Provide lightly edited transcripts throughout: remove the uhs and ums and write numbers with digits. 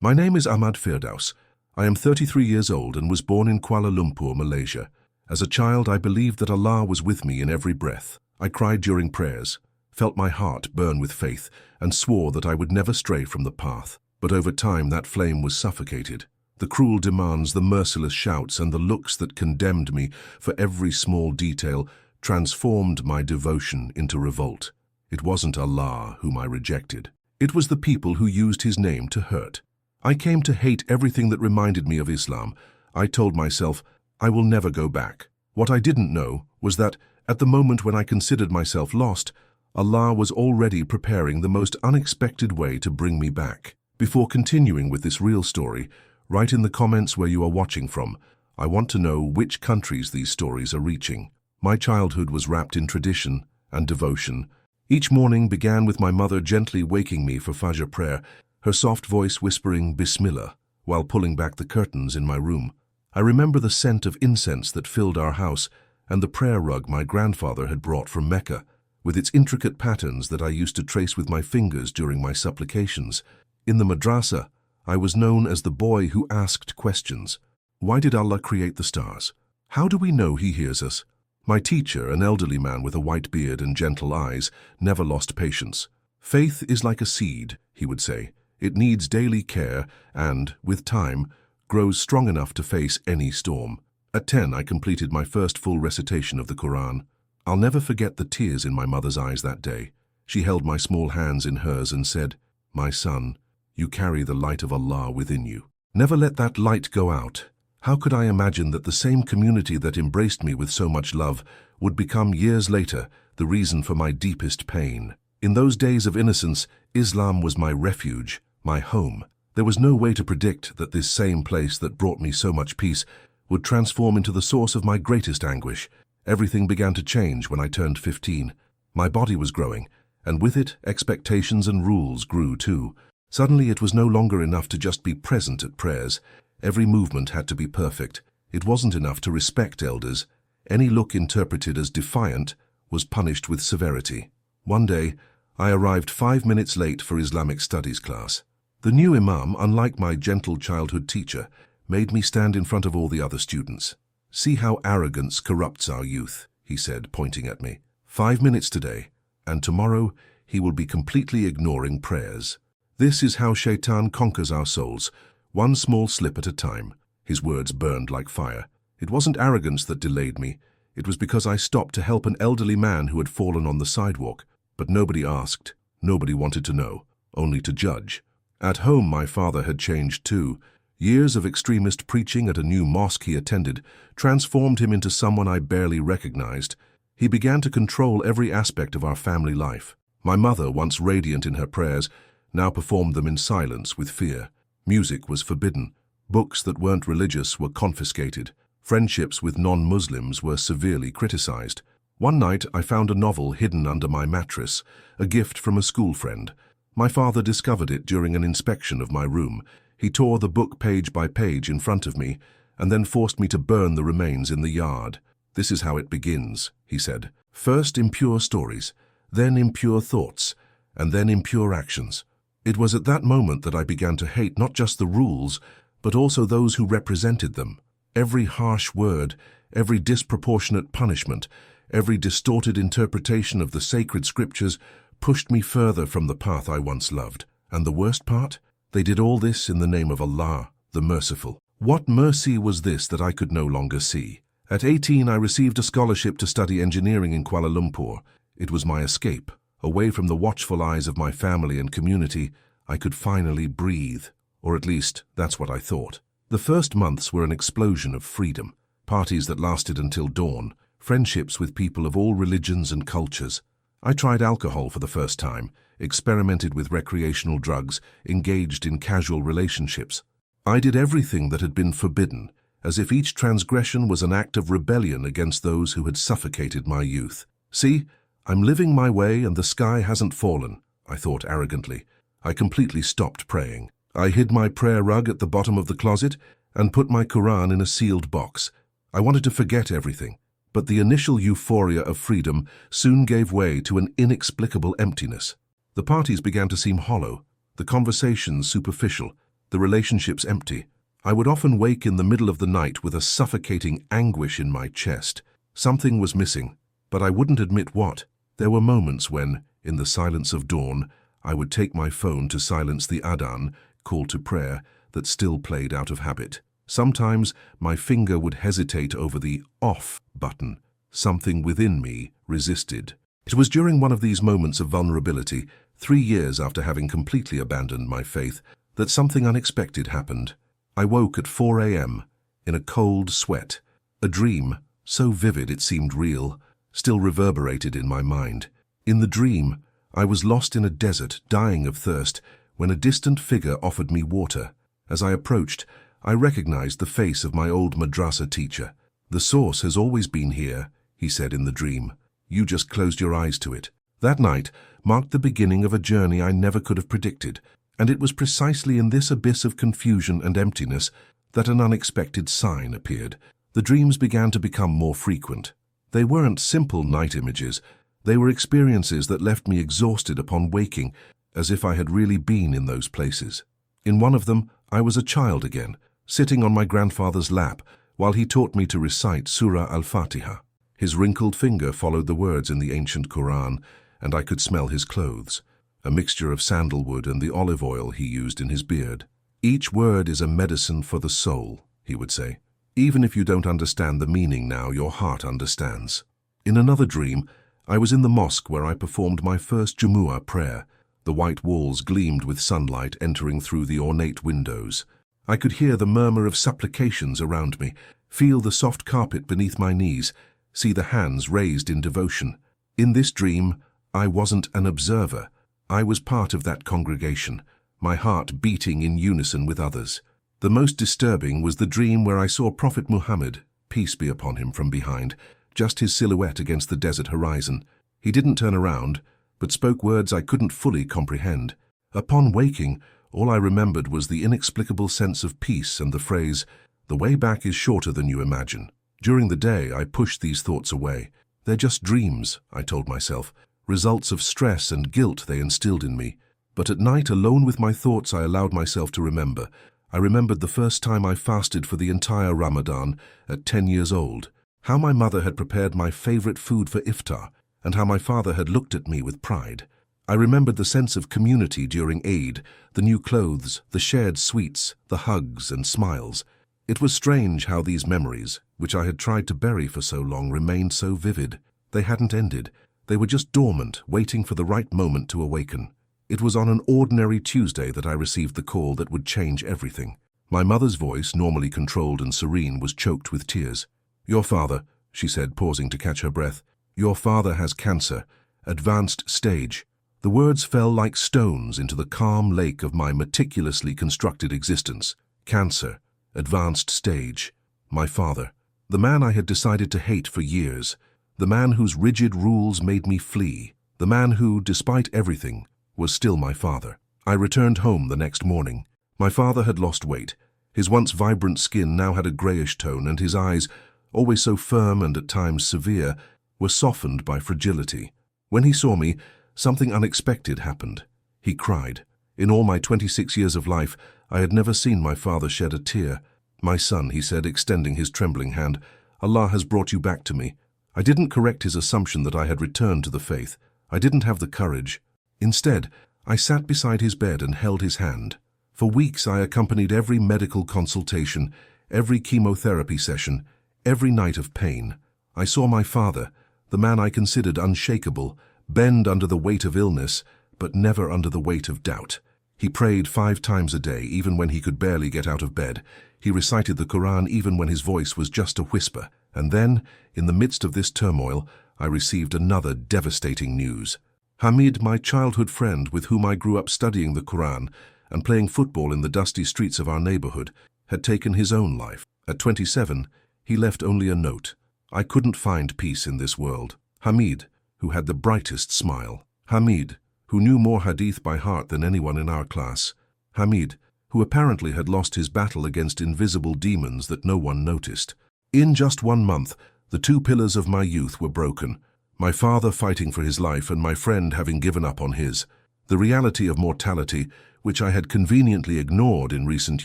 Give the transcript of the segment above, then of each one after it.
My name is Ahmad Firdaus. I am 33 years old and was born in Kuala Lumpur, Malaysia. As a child, I believed that Allah was with me in every breath. I cried during prayers, felt my heart burn with faith, and swore that I would never stray from the path. But over time, that flame was suffocated. The cruel demands, the merciless shouts, and the looks that condemned me for every small detail transformed my devotion into revolt. It wasn't Allah whom I rejected. It was the people who used His name to hurt. I came to hate everything that reminded me of Islam. I told myself, I will never go back. What I didn't know was that, at the moment when I considered myself lost, Allah was already preparing the most unexpected way to bring me back. Before continuing with this real story, write in the comments where you are watching from. I want to know which countries these stories are reaching. My childhood was wrapped in tradition and devotion. Each morning began with my mother gently waking me for Fajr prayer, her soft voice whispering Bismillah while pulling back the curtains in my room. I remember the scent of incense that filled our house and the prayer rug my grandfather had brought from Mecca, with its intricate patterns that I used to trace with my fingers during my supplications. In the madrasa, I was known as the boy who asked questions. Why did Allah create the stars? How do we know He hears us? My teacher, an elderly man with a white beard and gentle eyes, never lost patience. Faith is like a seed, he would say. It needs daily care and, with time, grows strong enough to face any storm. At 10, I completed my first full recitation of the Quran. I'll never forget the tears in my mother's eyes that day. She held my small hands in hers and said, "My son, you carry the light of Allah within you. Never let that light go out." How could I imagine that the same community that embraced me with so much love would become years later the reason for my deepest pain? In those days of innocence, Islam was my refuge, my home. There was no way to predict that this same place that brought me so much peace would transform into the source of my greatest anguish. Everything began to change when I turned 15. My body was growing, and with it, expectations and rules grew too. Suddenly, it was no longer enough to just be present at prayers. Every movement had to be perfect. It wasn't enough to respect elders. Any look interpreted as defiant was punished with severity. One day, I arrived 5 minutes late for Islamic studies class. The new imam, unlike my gentle childhood teacher, made me stand in front of all the other students. "See how arrogance corrupts our youth," he said, pointing at me. 5 minutes today, and tomorrow he will be completely ignoring prayers. This is how Shaitan conquers our souls, one small slip at a time. His words burned like fire. It wasn't arrogance that delayed me. It was because I stopped to help an elderly man who had fallen on the sidewalk. But nobody asked, nobody wanted to know, only to judge. At home, my father had changed too. Years of extremist preaching at a new mosque he attended transformed him into someone I barely recognized. He began to control every aspect of our family life. My mother, once radiant in her prayers, now performed them in silence with fear. Music was forbidden. Books that weren't religious were confiscated. Friendships with non-Muslims were severely criticized. One night, I found a novel hidden under my mattress, a gift from a school friend. My father discovered it during an inspection of my room. He tore the book page by page in front of me, and then forced me to burn the remains in the yard. "This is how it begins," he said. "First impure stories, then impure thoughts, and then impure actions." It was at that moment that I began to hate not just the rules, but also those who represented them. Every harsh word, every disproportionate punishment, every distorted interpretation of the sacred scriptures pushed me further from the path I once loved. And the worst part? They did all this in the name of Allah, the Merciful. What mercy was this that I could no longer see? At 18, I received a scholarship to study engineering in Kuala Lumpur. It was my escape. Away from the watchful eyes of my family and community, I could finally breathe. Or at least, that's what I thought. The first months were an explosion of freedom. Parties that lasted until dawn. Friendships with people of all religions and cultures. I tried alcohol for the first time, experimented with recreational drugs, engaged in casual relationships. I did everything that had been forbidden, as if each transgression was an act of rebellion against those who had suffocated my youth. "See, I'm living my way and the sky hasn't fallen," I thought arrogantly. I completely stopped praying. I hid my prayer rug at the bottom of the closet and put my Quran in a sealed box. I wanted to forget everything, but the initial euphoria of freedom soon gave way to an inexplicable emptiness. The parties began to seem hollow, the conversations superficial, the relationships empty. I would often wake in the middle of the night with a suffocating anguish in my chest. Something was missing, but I wouldn't admit what. There were moments when, in the silence of dawn, I would take my phone to silence the adhan, call to prayer, that still played out of habit. Sometimes my finger would hesitate over the off button. Something within me resisted. It was during one of these moments of vulnerability, 3 years after having completely abandoned my faith, that something unexpected happened. I woke at 4 a.m. in a cold sweat. A dream, so vivid it seemed real, still reverberated in my mind. In the dream, I was lost in a desert, dying of thirst, when a distant figure offered me water. As I approached, I recognized the face of my old madrasa teacher. "The source has always been here," he said in the dream. "You just closed your eyes to it." That night marked the beginning of a journey I never could have predicted, and it was precisely in this abyss of confusion and emptiness that an unexpected sign appeared. The dreams began to become more frequent. They weren't simple night images. They were experiences that left me exhausted upon waking, as if I had really been in those places. In one of them, I was a child again, sitting on my grandfather's lap while he taught me to recite Surah Al-Fatiha. His wrinkled finger followed the words in the ancient Quran, and I could smell his clothes, a mixture of sandalwood and the olive oil he used in his beard. "Each word is a medicine for the soul," he would say. "Even if you don't understand the meaning now, your heart understands." In another dream, I was in the mosque where I performed my first Jumu'ah prayer. The white walls gleamed with sunlight entering through the ornate windows. I could hear the murmur of supplications around me, feel the soft carpet beneath my knees, see the hands raised in devotion. In this dream, I wasn't an observer. I was part of that congregation, my heart beating in unison with others. The most disturbing was the dream where I saw Prophet Muhammad, peace be upon him, from behind, just his silhouette against the desert horizon. He didn't turn around, but spoke words I couldn't fully comprehend. Upon waking, all I remembered was the inexplicable sense of peace and the phrase, "The way back is shorter than you imagine." During the day, I pushed these thoughts away. "They're just dreams," I told myself, results of stress and guilt they instilled in me. But at night, alone with my thoughts, I allowed myself to remember. I remembered the first time I fasted for the entire Ramadan at 10 years old, how my mother had prepared my favorite food for iftar, and how my father had looked at me with pride. I remembered the sense of community during Eid, the new clothes, the shared sweets, the hugs and smiles. It was strange how these memories, which I had tried to bury for so long, remained so vivid. They hadn't ended. They were just dormant, waiting for the right moment to awaken. It was on an ordinary Tuesday that I received the call that would change everything. My mother's voice, normally controlled and serene, was choked with tears. "Your father," she said, pausing to catch her breath, "your father has cancer, advanced stage." The words fell like stones into the calm lake of my meticulously constructed existence. Cancer, advanced stage, my father, the man I had decided to hate for years, the man whose rigid rules made me flee, the man who, despite everything, was still my father. I returned home the next morning. My father had lost weight. His once vibrant skin now had a grayish tone, and his eyes, always so firm and at times severe, were softened by fragility. When he saw me, something unexpected happened. He cried. In all my 26 years of life, I had never seen my father shed a tear. "My son," he said, extending his trembling hand, "Allah has brought you back to me." I didn't correct his assumption that I had returned to the faith. I didn't have the courage. Instead, I sat beside his bed and held his hand. For weeks I accompanied every medical consultation, every chemotherapy session, every night of pain. I saw my father, the man I considered unshakable, bend under the weight of illness, but never under the weight of doubt. He prayed 5 times a day, even when he could barely get out of bed. He recited the Quran even when his voice was just a whisper. And then, in the midst of this turmoil, I received another devastating news. Hamid, my childhood friend with whom I grew up studying the Quran and playing football in the dusty streets of our neighborhood, had taken his own life. At 27, he left only a note. I couldn't find peace in this world. Hamid, who had the brightest smile. Hamid, who knew more hadith by heart than anyone in our class. Hamid, who apparently had lost his battle against invisible demons that no one noticed. In just 1 month, the 2 pillars of my youth were broken. My father fighting for his life and my friend having given up on his. The reality of mortality, which I had conveniently ignored in recent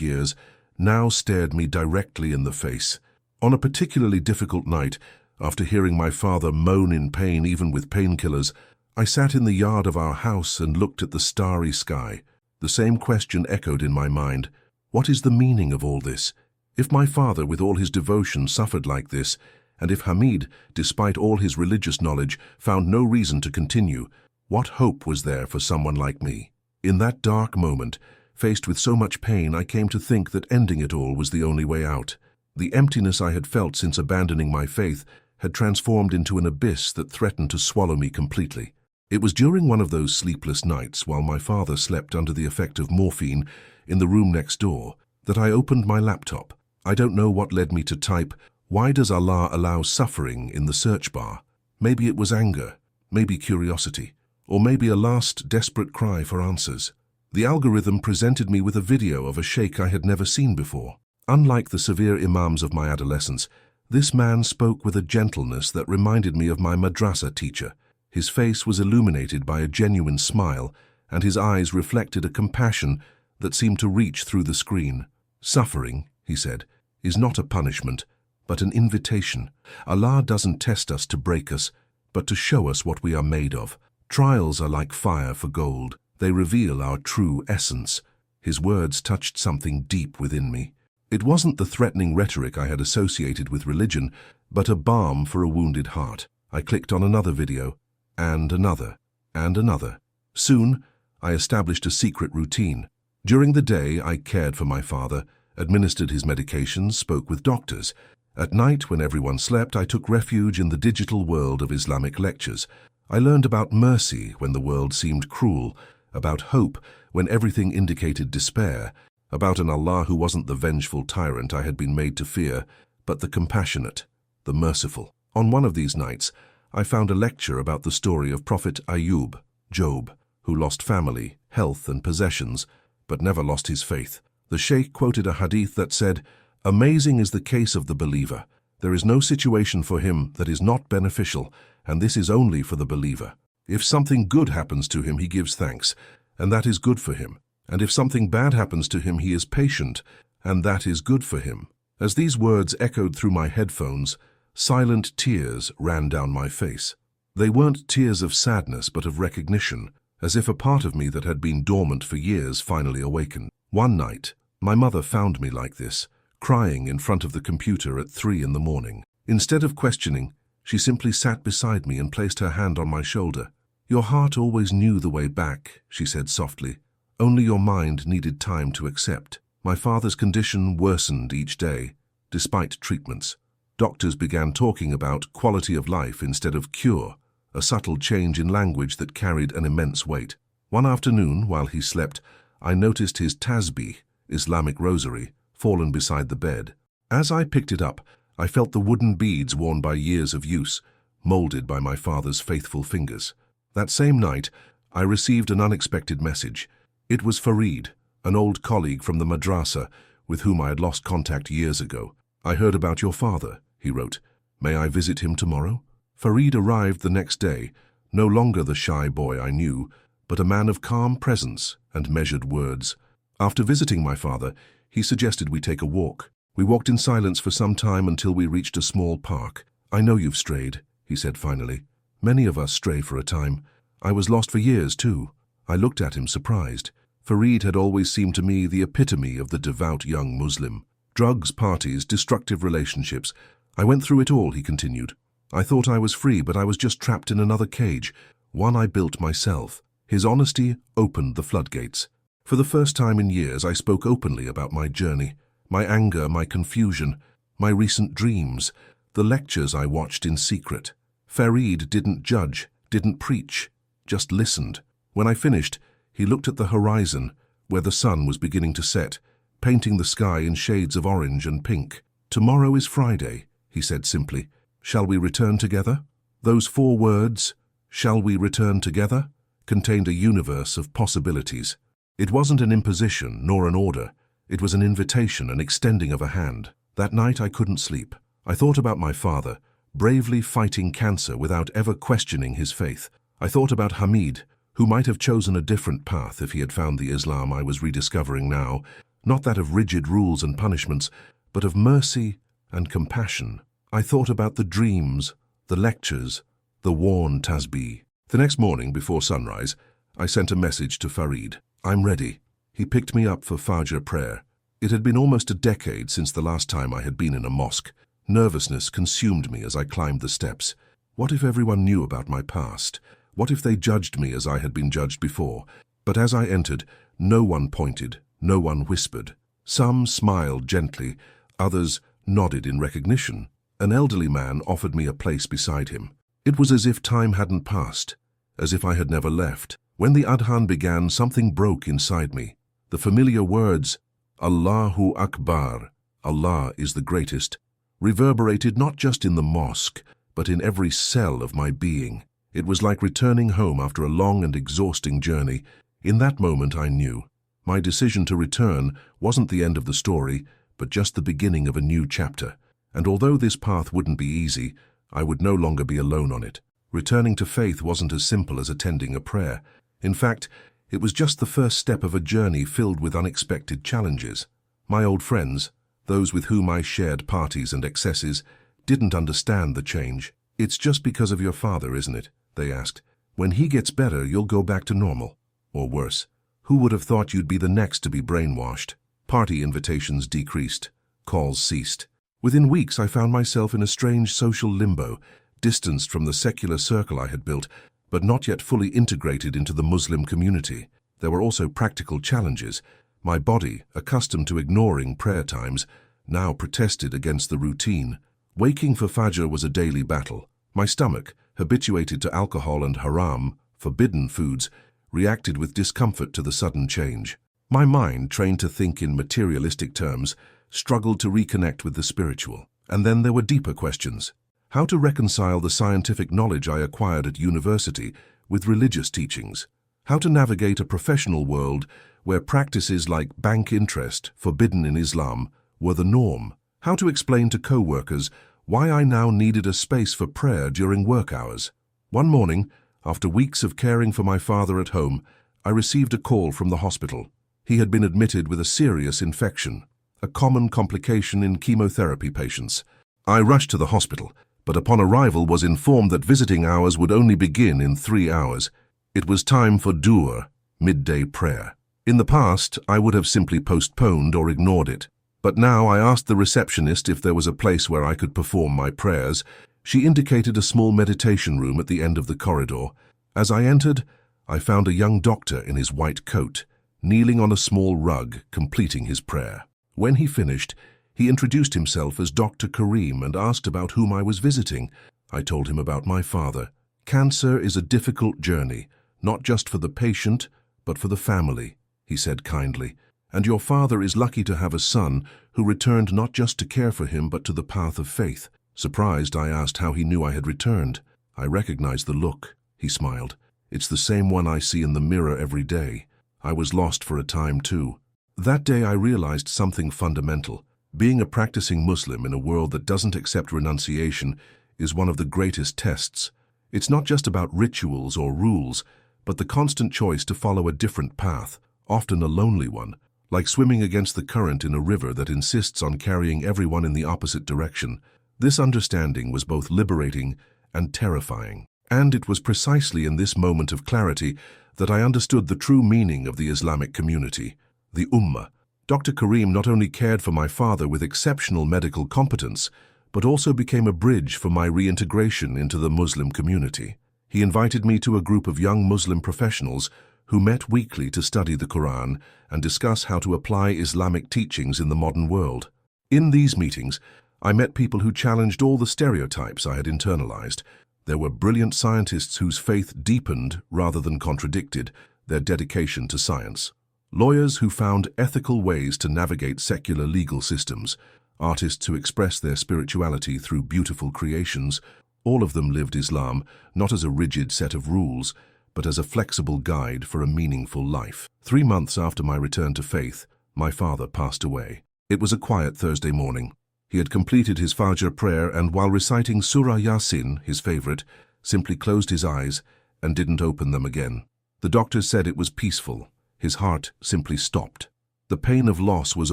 years, now stared me directly in the face. On a particularly difficult night, after hearing my father moan in pain even with painkillers, I sat in the yard of our house and looked at the starry sky. The same question echoed in my mind. What is the meaning of all this? If my father, with all his devotion, suffered like this, and if Hamid, despite all his religious knowledge, found no reason to continue, what hope was there for someone like me? In that dark moment, faced with so much pain, I came to think that ending it all was the only way out. The emptiness I had felt since abandoning my faith had transformed into an abyss that threatened to swallow me completely. It was during one of those sleepless nights, while my father slept under the effect of morphine in the room next door, that I opened my laptop. I don't know what led me to type, "Why does Allah allow suffering?" in the search bar. Maybe it was anger, maybe curiosity, or maybe a last desperate cry for answers. The algorithm presented me with a video of a sheikh I had never seen before. Unlike the severe imams of my adolescence, this man spoke with a gentleness that reminded me of my madrasa teacher. His face was illuminated by a genuine smile, and his eyes reflected a compassion that seemed to reach through the screen. "Suffering," he said, "is not a punishment, but an invitation. Allah doesn't test us to break us, but to show us what we are made of. Trials are like fire for gold. They reveal our true essence." His words touched something deep within me. It wasn't the threatening rhetoric I had associated with religion, but a balm for a wounded heart. I clicked on another video, and another, and another. Soon, I established a secret routine. During the day, I cared for my father, administered his medications, spoke with doctors. At night, when everyone slept, I took refuge in the digital world of Islamic lectures. I learned about mercy when the world seemed cruel, about hope when everything indicated despair, about an Allah who wasn't the vengeful tyrant I had been made to fear, but the compassionate, the merciful. On one of these nights, I found a lecture about the story of Prophet Ayub, Job, who lost family, health, and possessions, but never lost his faith. The sheikh quoted a hadith that said, "Amazing is the case of the believer. There is no situation for him that is not beneficial, and this is only for the believer. If something good happens to him, he gives thanks, and that is good for him. And if something bad happens to him, he is patient, and that is good for him." As these words echoed through my headphones, silent tears ran down my face. They weren't tears of sadness, but of recognition, as if a part of me that had been dormant for years finally awakened. One night, my mother found me like this, crying in front of the computer at 3 in the morning. Instead of questioning, she simply sat beside me and placed her hand on my shoulder. "Your heart always knew the way back," she said softly. "Only your mind needed time to accept." My father's condition worsened each day, despite treatments. Doctors began talking about quality of life instead of cure, a subtle change in language that carried an immense weight. One afternoon, while he slept, I noticed his tasbih, Islamic rosary, fallen beside the bed. As I picked it up, I felt the wooden beads worn by years of use, molded by my father's faithful fingers. That same night, I received an unexpected message. It was Farid, an old colleague from the madrasa with whom I had lost contact years ago. "I heard about your father," he wrote. "May I visit him tomorrow?" Farid arrived the next day, no longer the shy boy I knew, but a man of calm presence and measured words. After visiting my father, he suggested we take a walk. We walked in silence for some time until we reached a small park. "I know you've strayed," he said finally. "Many of us stray for a time. I was lost for years too." I looked at him surprised. Farid had always seemed to me the epitome of the devout young Muslim. Drugs, parties, destructive relationships. "I went through it all," he continued. "I thought I was free, but I was just trapped in another cage, one I built myself." His honesty opened the floodgates. For the first time in years, I spoke openly about my journey, my anger, my confusion, my recent dreams, the lectures I watched in secret. Farid didn't judge, didn't preach, just listened. When I finished, he looked at the horizon, where the sun was beginning to set, painting the sky in shades of orange and pink. "Tomorrow is Friday," he said simply. "Shall we return together?" Those 4 words, "Shall we return together?" contained a universe of possibilities. It wasn't an imposition nor an order. It was an invitation, an extending of a hand. That night I couldn't sleep. I thought about my father, bravely fighting cancer without ever questioning his faith. I thought about Hamid, who might have chosen a different path if he had found the Islam I was rediscovering now, not that of rigid rules and punishments, but of mercy and compassion. I thought about the dreams, the lectures, the worn tasbih. The next morning, before sunrise, I sent a message to Farid. "I'm ready." He picked me up for Fajr prayer. It had been almost a decade since the last time I had been in a mosque. Nervousness consumed me as I climbed the steps. What if everyone knew about my past? What if they judged me as I had been judged before? But as I entered, no one pointed, no one whispered. Some smiled gently, others nodded in recognition. An elderly man offered me a place beside him. It was as if time hadn't passed, as if I had never left. When the adhan began, something broke inside me. The familiar words, "Allahu Akbar," Allah is the greatest, reverberated not just in the mosque, but in every cell of my being. It was like returning home after a long and exhausting journey. In that moment I knew. My decision to return wasn't the end of the story, but just the beginning of a new chapter. And although this path wouldn't be easy, I would no longer be alone on it. Returning to faith wasn't as simple as attending a prayer. In fact, it was just the first step of a journey filled with unexpected challenges. My old friends, those with whom I shared parties and excesses, didn't understand the change. "It's just because of your father, isn't it?" they asked. "When he gets better, you'll go back to normal." Or worse, "Who would have thought you'd be the next to be brainwashed?" Party invitations decreased. Calls ceased. Within weeks, I found myself in a strange social limbo, distanced from the secular circle I had built, but not yet fully integrated into the Muslim community. There were also practical challenges. My body, accustomed to ignoring prayer times, now protested against the routine. Waking for Fajr was a daily battle. My stomach, habituated to alcohol and haram, forbidden foods, reacted with discomfort to the sudden change. My mind, trained to think in materialistic terms, struggled to reconnect with the spiritual. And then there were deeper questions. How to reconcile the scientific knowledge I acquired at university with religious teachings? How to navigate a professional world where practices like bank interest, forbidden in Islam, were the norm? How to explain to co-workers why I now needed a space for prayer during work hours? One morning, after weeks of caring for my father at home, I received a call from the hospital. He had been admitted with a serious infection, a common complication in chemotherapy patients. I rushed to the hospital, but upon arrival was informed that visiting hours would only begin in 3 hours. It was time for Duhr, midday prayer. In the past, I would have simply postponed or ignored it. But now I asked the receptionist if there was a place where I could perform my prayers. She indicated a small meditation room at the end of the corridor. As I entered, I found a young doctor in his white coat, kneeling on a small rug, completing his prayer. When he finished, he introduced himself as Dr. Karim and asked about whom I was visiting. I told him about my father. "Cancer is a difficult journey, not just for the patient, but for the family," he said kindly. "And your father is lucky to have a son who returned not just to care for him, but to the path of faith." Surprised, I asked how he knew I had returned. "I recognized the look," he smiled. "It's the same one I see in the mirror every day. I was lost for a time too." That day I realized something fundamental. Being a practicing Muslim in a world that doesn't accept renunciation is one of the greatest tests. It's not just about rituals or rules, but the constant choice to follow a different path, often a lonely one, like swimming against the current in a river that insists on carrying everyone in the opposite direction. This understanding was both liberating and terrifying. And it was precisely in this moment of clarity that I understood the true meaning of the Islamic community, the Ummah. Dr. Karim not only cared for my father with exceptional medical competence, but also became a bridge for my reintegration into the Muslim community. He invited me to a group of young Muslim professionals who met weekly to study the Quran and discuss how to apply Islamic teachings in the modern world. In these meetings, I met people who challenged all the stereotypes I had internalized. There were brilliant scientists whose faith deepened rather than contradicted their dedication to science. Lawyers who found ethical ways to navigate secular legal systems, artists who expressed their spirituality through beautiful creations. All of them lived Islam not as a rigid set of rules, but as a flexible guide for a meaningful life. 3 months after my return to faith, my father passed away. It was a quiet Thursday morning. He had completed his Fajr prayer and, while reciting Surah Yasin, his favorite, simply closed his eyes and didn't open them again. The doctor said it was peaceful. His heart simply stopped. The pain of loss was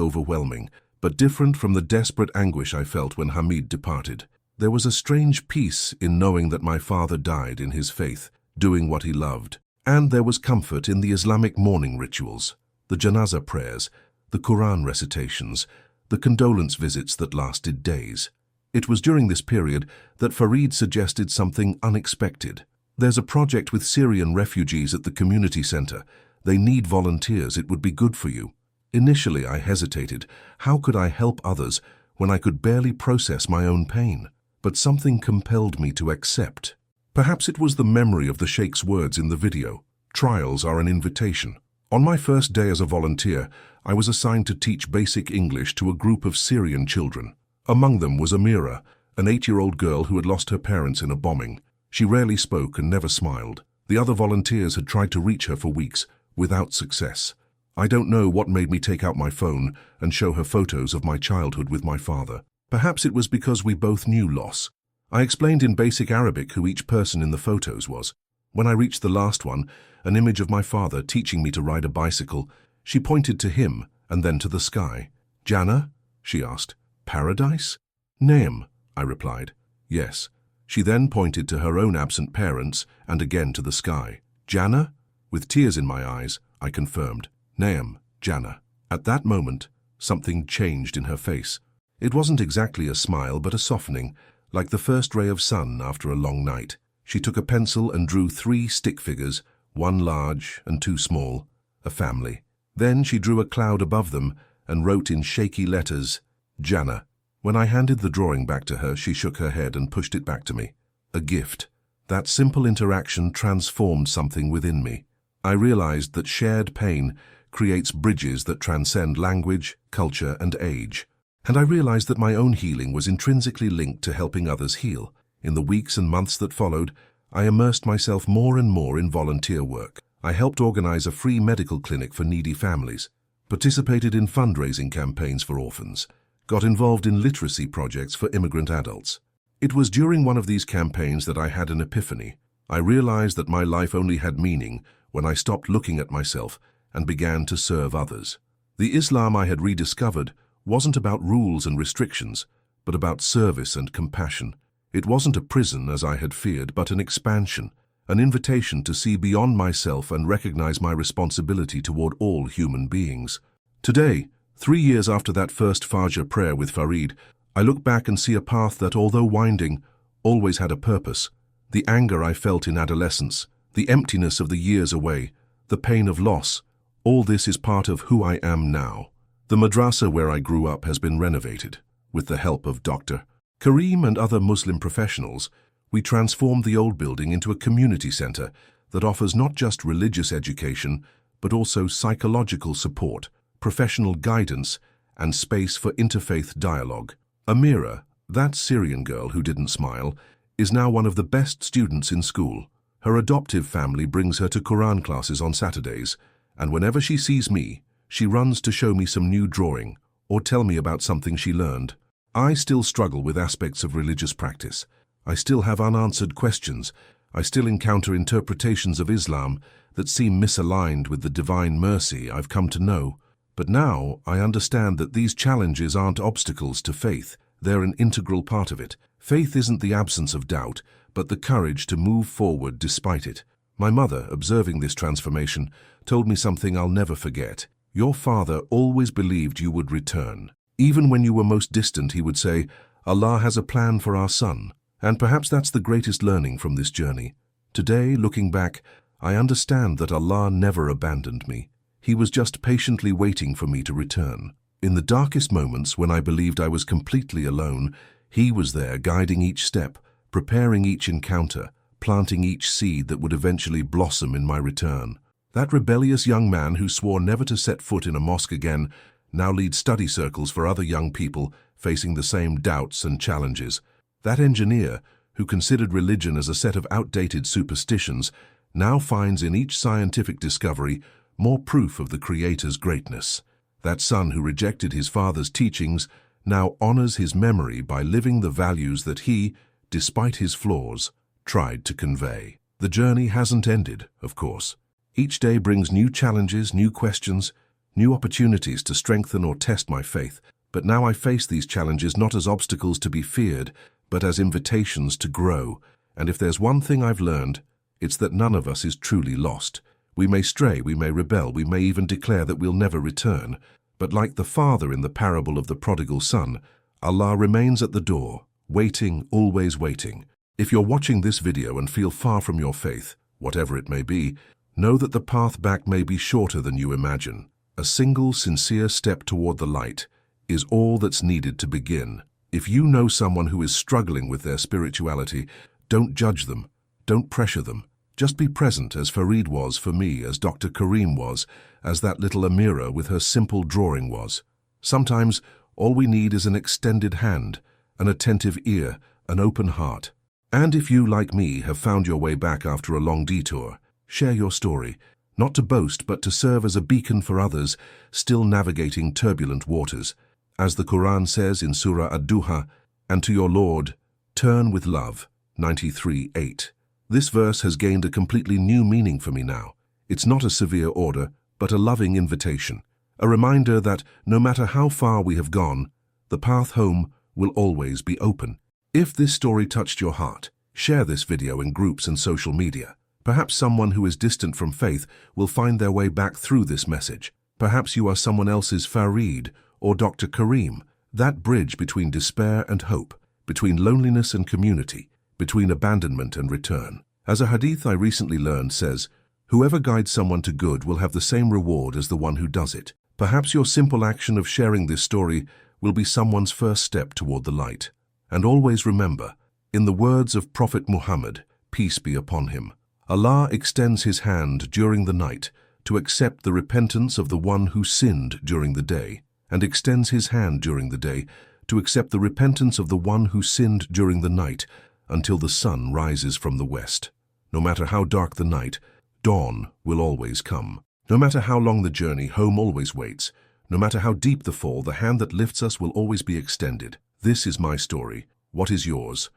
overwhelming, but different from the desperate anguish I felt when Hamid departed. There was a strange peace in knowing that my father died in his faith, doing what he loved. And there was comfort in the Islamic mourning rituals, the janazah prayers, the Quran recitations, the condolence visits that lasted days. It was during this period that Farid suggested something unexpected. There's a project with Syrian refugees at the community center. They need volunteers. It would be good for you. Initially, I hesitated. How could I help others when I could barely process my own pain? But something compelled me to accept. Perhaps it was the memory of the Sheikh's words in the video. Trials are an invitation. On my first day as a volunteer, I was assigned to teach basic English to a group of Syrian children. Among them was Amira, an 8-year-old girl who had lost her parents in a bombing. She rarely spoke and never smiled. The other volunteers had tried to reach her for weeks, without success. I don't know what made me take out my phone and show her photos of my childhood with my father. Perhaps it was because we both knew loss. I explained in basic Arabic who each person in the photos was. When I reached the last one, an image of my father teaching me to ride a bicycle, she pointed to him and then to the sky. "Jannah?" she asked. "Paradise?" "Naim," I replied. "Yes." She then pointed to her own absent parents and again to the sky. "Jannah?" With tears in my eyes, I confirmed. "Naim, Jannah." At that moment, something changed in her face. It wasn't exactly a smile, but a softening, like the first ray of sun after a long night. She took a pencil and drew 3 stick figures, 1 large and 2 small, a family. Then she drew a cloud above them and wrote in shaky letters, "Jannah." When I handed the drawing back to her, she shook her head and pushed it back to me. A gift. That simple interaction transformed something within me. I realized that shared pain creates bridges that transcend language, culture, and age. And I realized that my own healing was intrinsically linked to helping others heal. In the weeks and months that followed, I immersed myself more and more in volunteer work. I helped organize a free medical clinic for needy families, participated in fundraising campaigns for orphans, got involved in literacy projects for immigrant adults. It was during one of these campaigns that I had an epiphany. I realized that my life only had meaning when I stopped looking at myself and began to serve others. The Islam I had rediscovered wasn't about rules and restrictions, but about service and compassion. It wasn't a prison, as I had feared, but an expansion, an invitation to see beyond myself and recognize my responsibility toward all human beings. Today, 3 years after that first Fajr prayer with Farid, I look back and see a path that, although winding, always had a purpose. The anger I felt in adolescence, the emptiness of the years away, the pain of loss, all this is part of who I am now. The madrasa where I grew up has been renovated. With the help of Dr. Karim and other Muslim professionals, we transformed the old building into a community center that offers not just religious education, but also psychological support, professional guidance, and space for interfaith dialogue. Amira, that Syrian girl who didn't smile, is now one of the best students in school. Her adoptive family brings her to Quran classes on Saturdays, and whenever she sees me, she runs to show me some new drawing or tell me about something she learned. I still struggle with aspects of religious practice. I still have unanswered questions. I still encounter interpretations of Islam that seem misaligned with the divine mercy I've come to know. But now I understand that these challenges aren't obstacles to faith. They're an integral part of it. Faith isn't the absence of doubt, but the courage to move forward despite it. My mother, observing this transformation, told me something I'll never forget. Your father always believed you would return. Even when you were most distant, he would say, "Allah has a plan for our son." And perhaps that's the greatest learning from this journey. Today, looking back, I understand that Allah never abandoned me. He was just patiently waiting for me to return. In the darkest moments, when I believed I was completely alone, He was there guiding each step, preparing each encounter, planting each seed that would eventually blossom in my return. That rebellious young man who swore never to set foot in a mosque again now leads study circles for other young people facing the same doubts and challenges. That engineer, who considered religion as a set of outdated superstitions, now finds in each scientific discovery more proof of the Creator's greatness. That son who rejected his father's teachings now honors his memory by living the values that he, despite his flaws, tried to convey. The journey hasn't ended, of course. Each day brings new challenges, new questions, new opportunities to strengthen or test my faith. But now I face these challenges not as obstacles to be feared, but as invitations to grow. And if there's one thing I've learned, it's that none of us is truly lost. We may stray, we may rebel, we may even declare that we'll never return. But like the father in the parable of the prodigal son, Allah remains at the door, waiting, always waiting. If you're watching this video and feel far from your faith, whatever it may be, know that the path back may be shorter than you imagine. A single, sincere step toward the light is all that's needed to begin. If you know someone who is struggling with their spirituality, don't judge them, don't pressure them. Just be present as Farid was for me, as Dr. Karim was, as that little Amira with her simple drawing was. Sometimes all we need is an extended hand, an attentive ear, an open heart. And if you, like me, have found your way back after a long detour, share your story, not to boast but to serve as a beacon for others still navigating turbulent waters. As the Quran says in Surah Ad-Duha, "And to your Lord, turn with love," 93:8. This verse has gained a completely new meaning for me now. It's not a severe order, but a loving invitation. A reminder that no matter how far we have gone, the path home will always be open. If this story touched your heart, share this video in groups and social media. Perhaps someone who is distant from faith will find their way back through this message. Perhaps you are someone else's Farid or Dr. Karim, that bridge between despair and hope, between loneliness and community, between abandonment and return. As a hadith I recently learned says, "Whoever guides someone to good will have the same reward as the one who does it." Perhaps your simple action of sharing this story will be someone's first step toward the light. And always remember, in the words of Prophet Muhammad, peace be upon him, Allah extends his hand during the night to accept the repentance of the one who sinned during the day, and extends his hand during the day to accept the repentance of the one who sinned during the night until the sun rises from the west. No matter how dark the night, dawn will always come. No matter how long the journey, home always waits. No matter how deep the fall, the hand that lifts us will always be extended. This is my story. What is yours?